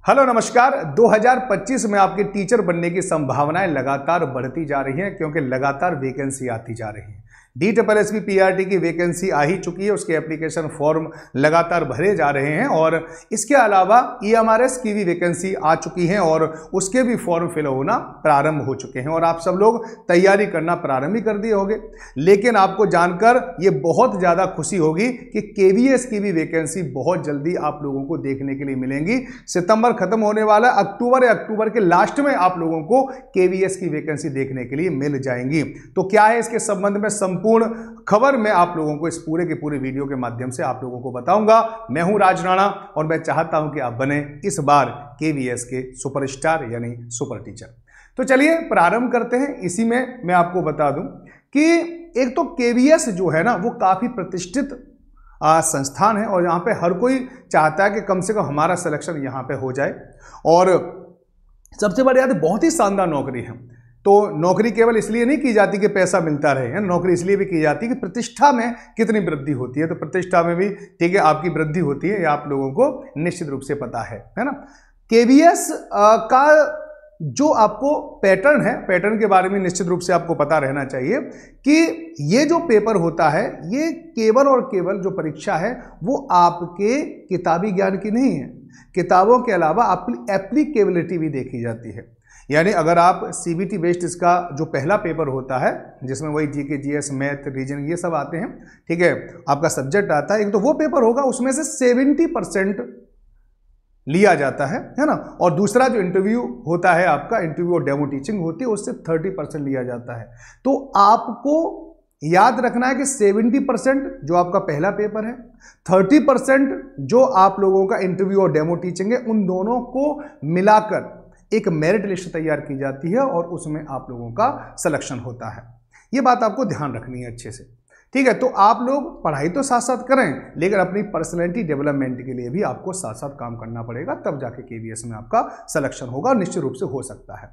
Hello नमस्कार। 2025 में आपके टीचर बनने की संभावनाएं लगातार बढ़ती जा रही हैं क्योंकि लगातार वैकेंसी आती जा रही है। DSSB PRT की वैकेंसी आ ही चुकी है, उसके एप्लीकेशन फॉर्म लगातार भरे जा रहे हैं और इसके अलावा EMRS की भी वैकेंसी आ चुकी है और उसके भी फॉर्म फिल होना प्रारंभ हो चुके हैं और आप सब लोग तैयारी करना प्रारंभ ही कर दिए होंगे। लेकिन आपको जानकर ये बहुत ज़्यादा खुशी होगी कि KVS की भी वैकेंसी बहुत जल्दी आप लोगों को देखने के लिए मिलेंगी। सितंबर खत्म होने वाला, अक्टूबर के लास्ट में आप लोगों को KVS की वैकेंसी देखने के लिए मिल जाएंगी। तो क्या है इसके संबंध में संपूर्ण खबर मैं आप लोगों को इस पूरे के पूरे वीडियो के माध्यम से आप लोगों को बताऊंगा। मैं हूं राज राणा और मैं चाहता हूं कि आप बने इस बार KVS के सुपरस्टार यानी सुपर टीचर। तो चलिए प्रारंभ करते हैं। इसी में मैं आपको बता दूं कि एक तो KVS जो है ना वो काफी प्रतिष्ठित संस्थान है और यहाँ पे हर कोई चाहता है कि कम से कम हमारा सिलेक्शन यहाँ पे हो जाए और सबसे बड़ी बात है बहुत ही शानदार नौकरी है। तो नौकरी केवल इसलिए नहीं की जाती कि पैसा मिलता रहे, नौकरी इसलिए भी की जाती है कि प्रतिष्ठा में कितनी वृद्धि होती है। तो प्रतिष्ठा में भी ठीक है आपकी वृद्धि होती है, ये आप लोगों को निश्चित रूप से पता है ना। KVS का जो आपको पैटर्न है, पैटर्न के बारे में निश्चित रूप से आपको पता रहना चाहिए कि ये जो पेपर होता है ये केवल और केवल जो परीक्षा है वो आपके किताबी ज्ञान की नहीं है, किताबों के अलावा आपकी एप्लीकेबिलिटी भी देखी जाती है। यानी अगर आप CBT बेस्ड इसका जो पहला पेपर होता है जिसमें वही GK GS मैथ रीजनिंग ये सब आते हैं, ठीक है, आपका सब्जेक्ट आता है, एक तो वो पेपर होगा उसमें से 70% लिया जाता है ना, और दूसरा जो इंटरव्यू होता है आपका इंटरव्यू और डेमो टीचिंग होती है उससे 30% लिया जाता है। तो आपको याद रखना है कि 70% जो आपका पहला पेपर है, 30% जो आप लोगों का इंटरव्यू और डेमो टीचिंग है, उन दोनों को मिलाकर एक मेरिट लिस्ट तैयार की जाती है और उसमें आप लोगों का सिलेक्शन होता है। ये बात आपको ध्यान रखनी है अच्छे से, ठीक है। तो आप लोग पढ़ाई तो साथ साथ करें लेकिन अपनी पर्सनैलिटी डेवलपमेंट के लिए भी आपको साथ साथ काम करना पड़ेगा, तब जाके KVS में आपका सिलेक्शन होगा और निश्चित रूप से हो सकता है।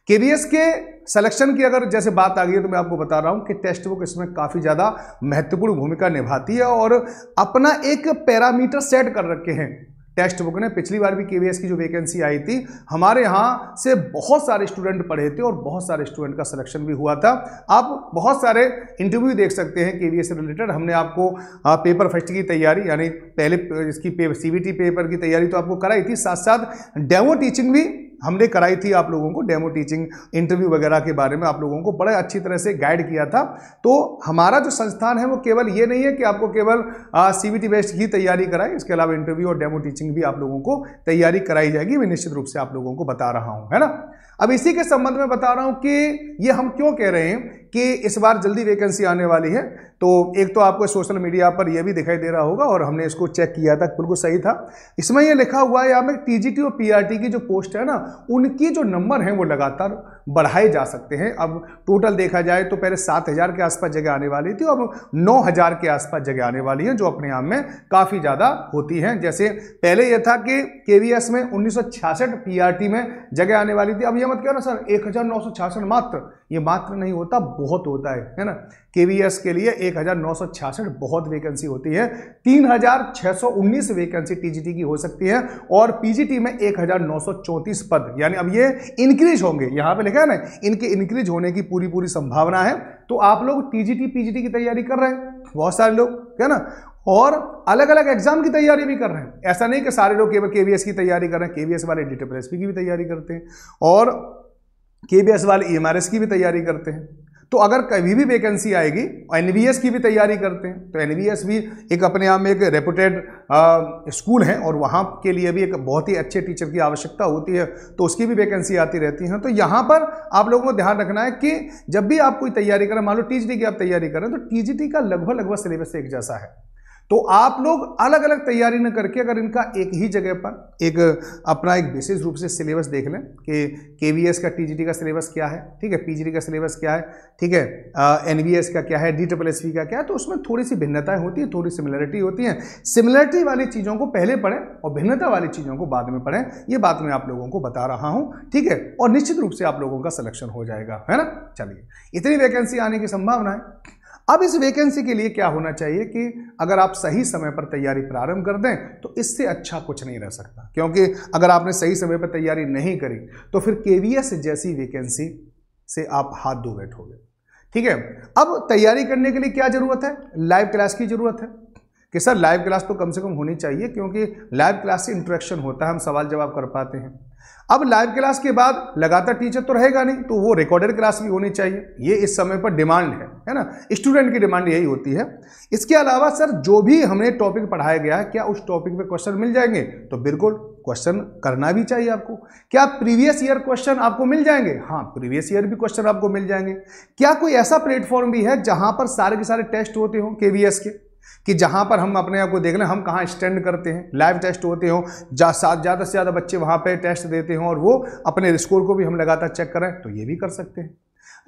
KVS के सिलेक्शन की अगर जैसे बात आ गई है तो मैं आपको बता रहा हूं कि टेक्स्ट बुक इसमें काफी ज्यादा महत्वपूर्ण भूमिका निभाती है और अपना एक पैरामीटर सेट कर रखे हैं टेक्स्ट बुक ने। पिछली बार भी KVS की जो वैकेंसी आई थी हमारे यहाँ से बहुत सारे स्टूडेंट पढ़े थे और बहुत सारे स्टूडेंट का सिलेक्शन भी हुआ था। आप बहुत सारे इंटरव्यू देख सकते हैं KVS से रिलेटेड। हमने आपको पेपर फर्स्ट की तैयारी यानी पहले इसकी CBT पेपर की तैयारी तो आपको कराई थी, साथ साथ डेमो टीचिंग भी हमने कराई थी आप लोगों को। डेमो टीचिंग इंटरव्यू वगैरह के बारे में आप लोगों को बड़े अच्छी तरह से गाइड किया था। तो हमारा जो संस्थान है वो केवल ये नहीं है कि आपको केवल CBT बेस्ड की तैयारी कराए, इसके अलावा इंटरव्यू और डेमो टीचिंग भी आप लोगों को तैयारी कराई जाएगी। मैं निश्चित रूप से आप लोगों को बता रहा हूं, है ना। अब इसी के संबंध में बता रहा हूं कि ये हम क्यों कह रहे हैं कि इस बार जल्दी वैकेंसी आने वाली है। तो एक तो आपको सोशल मीडिया पर यह भी दिखाई दे रहा होगा और हमने इसको चेक किया था, बिल्कुल सही था। इसमें यह लिखा हुआ है यहाँ में TGT और PRT की जो पोस्ट है ना उनकी जो नंबर हैं वो लगातार बढ़ाए जा सकते हैं। अब टोटल देखा जाए तो पहले 7000 के आसपास जगह आने वाली थी, अब 9000 के आसपास जगह आने वाली है, जो अपने आप में काफ़ी ज़्यादा होती हैं। जैसे पहले यह था कि KVS में 1966 PRT में जगह आने वाली थी। अब यह मत कहो ना सर 1966 मात्र, ये मात्र नहीं होता, बहुत होता है ना। KVS के लिए 1966 बहुत वैकेंसी होती है। 3619 वैकेंसी TGT की हो सकती है और PGT में 1934 पद, यानी अब ये इंक्रीज होंगे। यहाँ पे लिखा है ना इनके इंक्रीज होने की पूरी संभावना है। तो आप लोग TGT PGT की तैयारी कर रहे हैं बहुत सारे लोग, है ना, और अलग अलग एग्जाम की तैयारी भी कर रहे हैं। ऐसा नहीं कि सारे लोग केवल KVS की तैयारी कर रहे हैं, KVS वाले DSSB की भी तैयारी करते हैं और KVS वाले EMRS की भी तैयारी करते हैं। तो अगर कभी भी वैकेंसी आएगी, NVS की भी तैयारी करते हैं, तो NVS भी एक अपने आप में एक रेपुटेड स्कूल है और वहाँ के लिए भी एक बहुत ही अच्छे टीचर की आवश्यकता होती है, तो उसकी भी वैकेंसी आती रहती है। तो यहाँ पर आप लोगों को ध्यान रखना है कि जब भी आप कोई तैयारी करें, मान लो TGT की आप तैयारी करें तो TGT का लगभग सिलेबस एक जैसा है। तो आप लोग अलग अलग तैयारी न करके अगर इनका एक ही जगह पर एक अपना एक विशेष रूप से सिलेबस देख लें कि KVS का TGT का सिलेबस क्या है, ठीक है, PGT का सिलेबस क्या है, ठीक है, NVS का क्या है, DSSB का क्या है, तो उसमें थोड़ी सी भिन्नताएं होती है, थोड़ी सिमिलरिटी होती है। सिमिलरिटी वाली चीज़ों को पहले पढ़ें और भिन्नता वाली चीज़ों को बाद में पढ़ें, ये बात मैं आप लोगों को बता रहा हूँ, ठीक है, और निश्चित रूप से आप लोगों का सिलेक्शन हो जाएगा, है ना। चलिए, इतनी वैकेंसी आने की संभावना है। अब इस वैकेंसी के लिए क्या होना चाहिए कि अगर आप सही समय पर तैयारी प्रारंभ कर दें तो इससे अच्छा कुछ नहीं रह सकता, क्योंकि अगर आपने सही समय पर तैयारी नहीं करी तो फिर केवीएस जैसी वैकेंसी से आप हाथ धो बैठोगे। ठीक है, अब तैयारी करने के लिए क्या जरूरत है? लाइव क्लास की जरूरत है कि सर लाइव क्लास तो कम से कम होनी चाहिए, क्योंकि लाइव क्लास से इंटरेक्शन होता है, हम सवाल जवाब कर पाते हैं। अब लाइव क्लास के बाद लगातार टीचर तो रहेगा नहीं, तो वो रिकॉर्डेड क्लास भी होनी चाहिए, ये इस समय पर डिमांड है ना, स्टूडेंट की डिमांड यही होती है। इसके अलावा सर जो भी हमने टॉपिक पढ़ाया गया है क्या उस टॉपिक पे क्वेश्चन मिल जाएंगे? तो बिल्कुल क्वेश्चन करना भी चाहिए आपको। क्या प्रीवियस ईयर क्वेश्चन आपको मिल जाएंगे? हाँ, प्रीवियस ईयर भी क्वेश्चन आपको मिल जाएंगे। क्या कोई ऐसा प्लेटफॉर्म भी है जहां पर सारे के सारे टेस्ट होते हो केवीएस के, कि जहां पर हम अपने आप को देख लें हम कहां स्टैंड करते हैं, लाइव टेस्ट होते हो, ज़्यादा से ज़्यादा बच्चे वहां पे टेस्ट देते हो और वो अपने स्कोर को भी हम लगातार चेक करें, तो ये भी कर सकते हैं।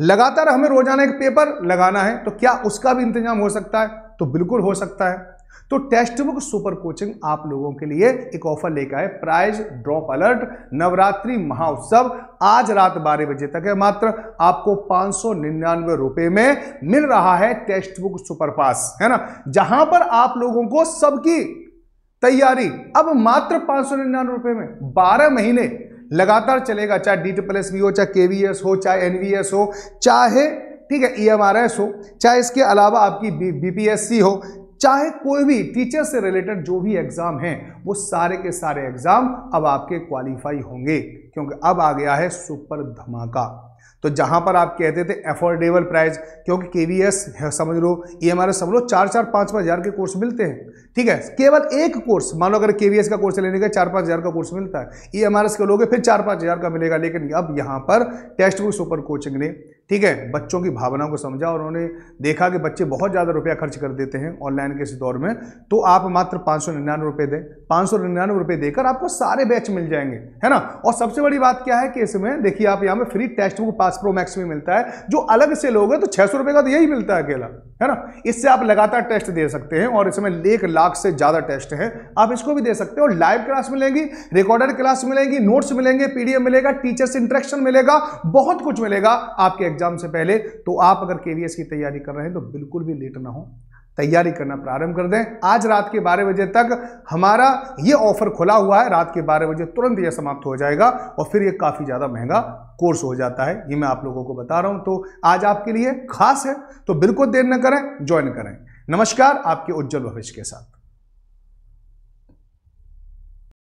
लगातार हमें रोजाना एक पेपर लगाना है, तो क्या उसका भी इंतजाम हो सकता है? तो बिल्कुल हो सकता है। तो टेक्स्ट बुक सुपर कोचिंग आप लोगों के लिए एक ऑफर लेकर आए, प्राइज ड्रॉप अलर्ट नवरात्रि महाउत्सव आज रात 12 बजे तक है। मात्र आपको 599 रुपए में मिल रहा है टेक्स्ट बुक सुपर पास, है ना, जहां पर आप लोगों को सबकी तैयारी अब मात्र 599 रुपए में 12 महीने लगातार चलेगा, चाहे DSSB हो, चाहे केवीएस हो, चाहे एनवीएस हो, चाहे ठीक है EMRS हो, चाहे इसके अलावा आपकी BPSC हो, चाहे कोई भी टीचर से रिलेटेड जो भी एग्जाम हैं, वो सारे के सारे एग्जाम अब आपके क्वालिफाई होंगे, क्योंकि अब आ गया है सुपर धमाका। तो जहां पर आप कहते थे अफोर्डेबल प्राइस, क्योंकि केवीएस समझ लो, EMRS समझ लो, 4-5 हज़ार के कोर्स मिलते हैं। ठीक है, केवल एक कोर्स, मान लो अगर केवीएस का कोर्स लेने का 4-5 हज़ार का कोर्स मिलता है, EMRS का लोगे फिर 4-5 हज़ार का मिलेगा। लेकिन अब यहाँ पर टेक्स्ट बुक सुपर कोचिंग ने ठीक है बच्चों की भावनाओं को समझा और उन्होंने देखा कि बच्चे बहुत ज़्यादा रुपया खर्च कर देते हैं ऑनलाइन के इस दौर में, तो आप मात्र 599 रुपये दें, 599 रुपये देकर आपको सारे बैच मिल जाएंगे, है ना। और सबसे बड़ी बात क्या है कि इसमें देखिए आप यहाँ पे free text book pass pro max में मिलता है, जो अलग से लोगे तो 600 रुपये का तो यही मिलता है अकेला, है ना। इससे आप लगातार टेस्ट दे सकते हैं और इसमें 1 लाख से ज़्यादा टेस्ट है, आप इसको भी दे सकते हो। लाइव क्लास मिलेंगी, रिकॉर्डेड क्लास मिलेंगी, नोट्स मिलेंगे, PDF मिलेगा, टीचर से इंटरेक्शन मिलेगा, बहुत कुछ मिलेगा आपके एग्जाम से पहले। तो आप अगर केवीएस की तैयारी कर रहे हैं तो बिल्कुल भी लेट ना हो, तैयारी करना प्रारंभ कर दें। आज रात के 12 बजे तक हमारा ये ऑफर खुला हुआ है, रात के 12 बजे तुरंत ये समाप्त हो जाएगा और फिर ये काफ़ी ज़्यादा महंगा कोर्स हो जाता है, ये मैं आप लोगों को बता रहा हूं। तो आज आपके लिए खास है, तो बिल्कुल देर न करें, ज्वाइन करें। नमस्कार, आपके उज्जवल भविष्य के साथ।